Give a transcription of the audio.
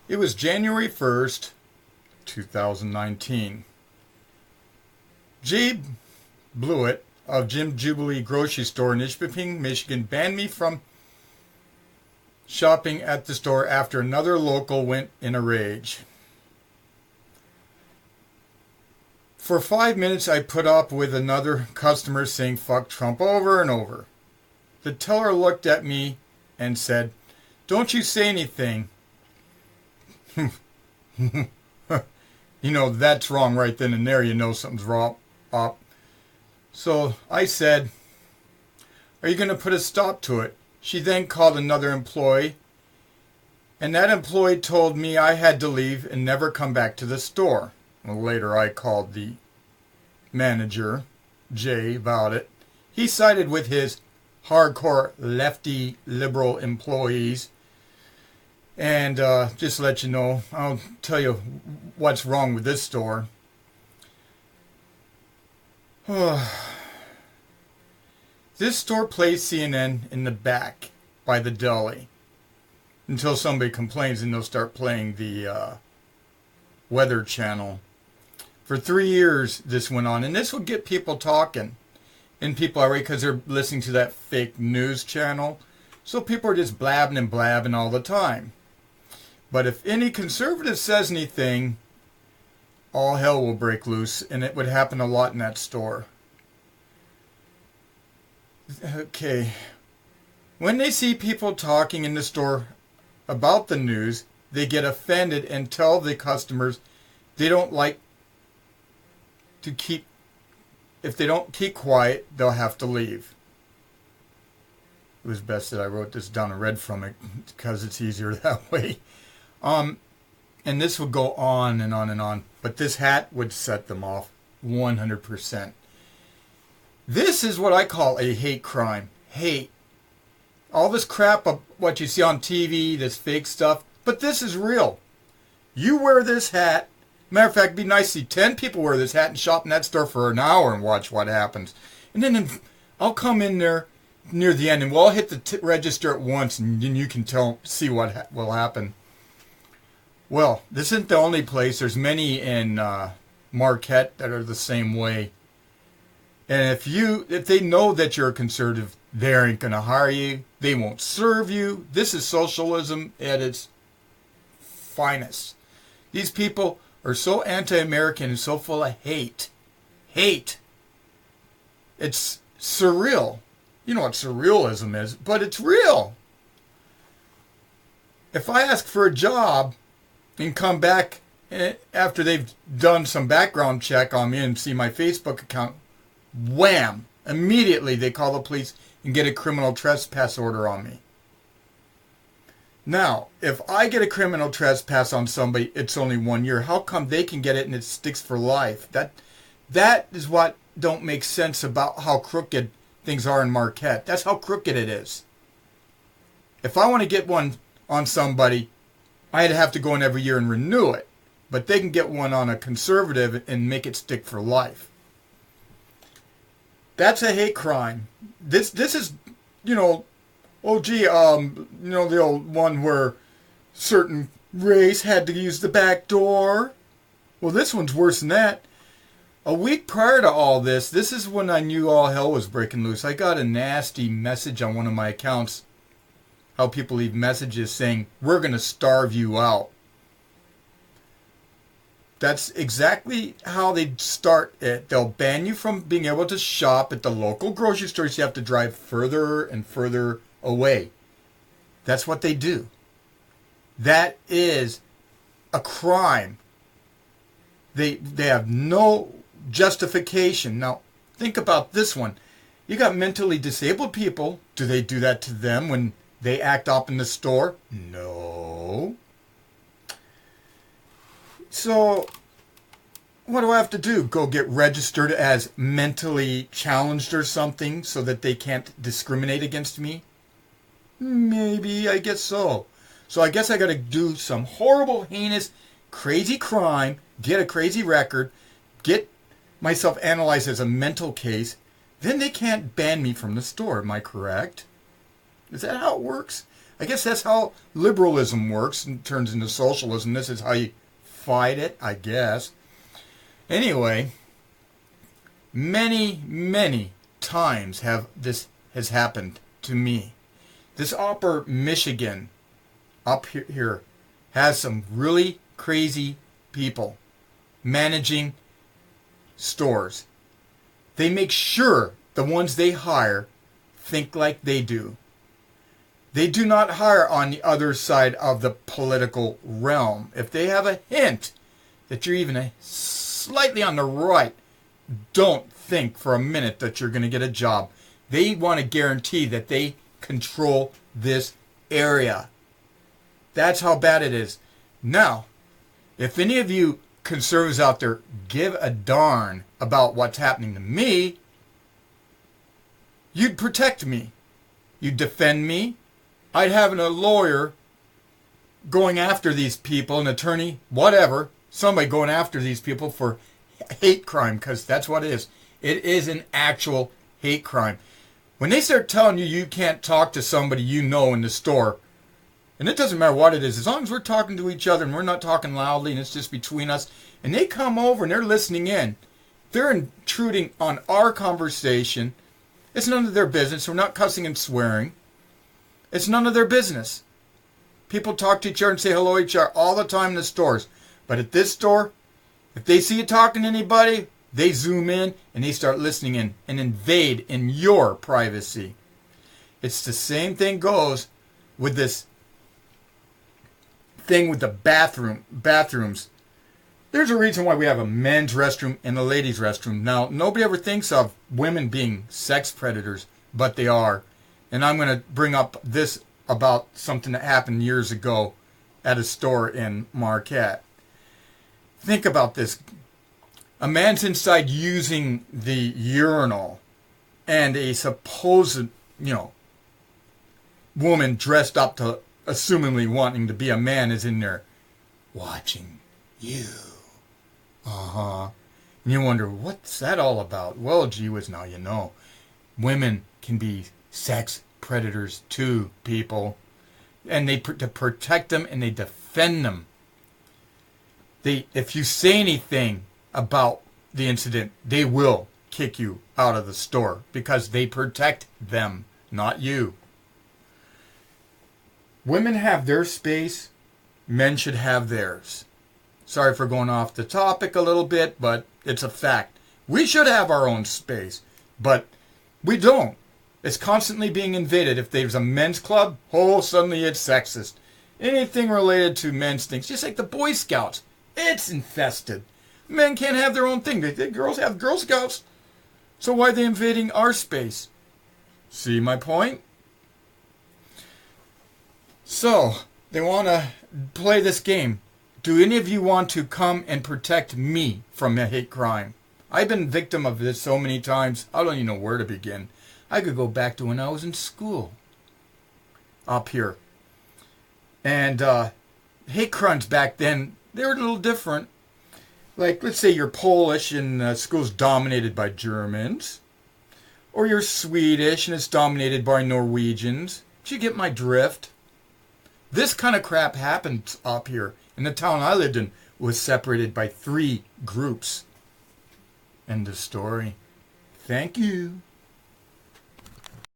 It was January 1st, 2019. Jay Blewett of Jim Jubilee Grocery Store in Ishpeming, Michigan banned me from shopping at the store after another local went in a rage. For 5 minutes I put up with another customer saying fuck Trump over and over. The teller looked at me and said, "Don't you say anything." You know, that's wrong right then and there. You know something's wrong up. So I said, "Are you going to put a stop to it?" She then called another employee, and that employee told me I had to leave and never come back to the store. Well, later I called the manager, Jay, about it. He sided with his hardcore lefty liberal employees. And just to let you know, I'll tell you what's wrong with this store. This store plays CNN in the back by the deli until somebody complains, and they'll start playing the Weather Channel. For 3 years this went on, and this would get people talking. And people are right because they're listening to that fake news channel. So people are just blabbing and blabbing all the time. But if any conservative says anything, all hell will break loose, and it would happen a lot in that store. Okay. When they see people talking in the store about the news, they get offended and tell the customers they don't like to keep, if they don't keep quiet, they'll have to leave. It was best that I wrote this down and read from it because it's easier that way. And this would go on and on and on, but this hat would set them off 100%. This is what I call a hate crime. Hate. All this crap of what you see on TV, this fake stuff, but this is real. You wear this hat. Matter of fact, it'd be nice to see 10 people wear this hat and shop in that store for an hour and watch what happens. And then I'll come in there near the end and we'll all hit the register at once, and then you can see what will happen. Well, this isn't the only place. There's many in Marquette that are the same way. And if they know that you're a conservative, they ain't going to hire you. They won't serve you. This is socialism at its finest. These people are so anti-American and so full of hate. Hate. It's surreal. You know what surrealism is, but it's real. If I ask for a job and come back after they've done some background check on me and see my Facebook account, wham! Immediately they call the police and get a criminal trespass order on me. Now, if I get a criminal trespass on somebody, it's only 1 year. How come they can get it and it sticks for life? That is what don't make sense about how crooked things are in Marquette. That's how crooked it is. If I want to get one on somebody, I'd have to go in every year and renew it. But they can get one on a conservative and make it stick for life. That's a hate crime. This is, the old one where certain race had to use the back door. Well, this one's worse than that. A week prior to all this is when I knew all hell was breaking loose. I got a nasty message on one of my accounts, how people leave messages saying, "We're going to starve you out." That's exactly how they start it. They'll ban you from being able to shop at the local grocery stores. You have to drive further and further away. That's what they do. That is a crime. They have no justification. Now, think about this one. You got mentally disabled people. Do they do that to them when they act up in the store? No. So, what do I have to do? Go get registered as mentally challenged or something so that they can't discriminate against me? Maybe, I guess so. So I guess I got to do some horrible, heinous, crazy crime, get a crazy record, get myself analyzed as a mental case, then they can't ban me from the store. Am I correct? Is that how it works? I guess that's how liberalism works and turns into socialism. This is how you fight it, I guess. Anyway, many times this has happened to me. This Upper Michigan up here has some really crazy people managing stores. They make sure the ones they hire think like they do. They do not hire on the other side of the political realm. If they have a hint that you're even slightly on the right, don't think for a minute that you're going to get a job. They want to guarantee that they control this area. That's how bad it is. Now, if any of you conservatives out there give a darn about what's happening to me, you'd protect me. You'd defend me. I'd have a lawyer going after these people, an attorney, whatever, somebody going after these people for hate crime, because that's what it is. It is an actual hate crime. When they start telling you you can't talk to somebody you know in the store, and it doesn't matter what it is, as long as we're talking to each other and we're not talking loudly and it's just between us, and they come over and they're listening in, they're intruding on our conversation. It's none of their business. We're not cussing and swearing. It's none of their business. People talk to each other and say hello to each other all the time in the stores. But at this store, if they see you talking to anybody, they zoom in and they start listening in and invade in your privacy. It's the same thing goes with this thing with the bathrooms. There's a reason why we have a men's restroom and a ladies' restroom. Now, nobody ever thinks of women being sex predators, but they are. And I'm going to bring up this about something that happened years ago at a store in Marquette. Think about this. A man's inside using the urinal, and a supposed, woman dressed up to assumingly wanting to be a man is in there watching you. And you wonder, what's that all about? Well, gee whiz, now you know. Women can be sex predators too, people. And they to protect them and they defend them. If you say anything about the incident, they will kick you out of the store because they protect them, not you. Women have their space. Men should have theirs. Sorry for going off the topic a little bit, but it's a fact. We should have our own space, but we don't. It's constantly being invaded. If there's a men's club, suddenly it's sexist. Anything related to men's things, just like the Boy Scouts, it's infested. Men can't have their own thing. The girls have Girl Scouts. So why are they invading our space? See my point? So, they want to play this game. Do any of you want to come and protect me from a hate crime? I've been victim of this so many times, I don't even know where to begin. I could go back to when I was in school. Up here. And hate crimes back then, they were a little different. Like, let's say you're Polish and school's dominated by Germans. Or you're Swedish and it's dominated by Norwegians. Did you get my drift? This kind of crap happened up here. And the town I lived in was separated by 3 groups. End of story. Thank you.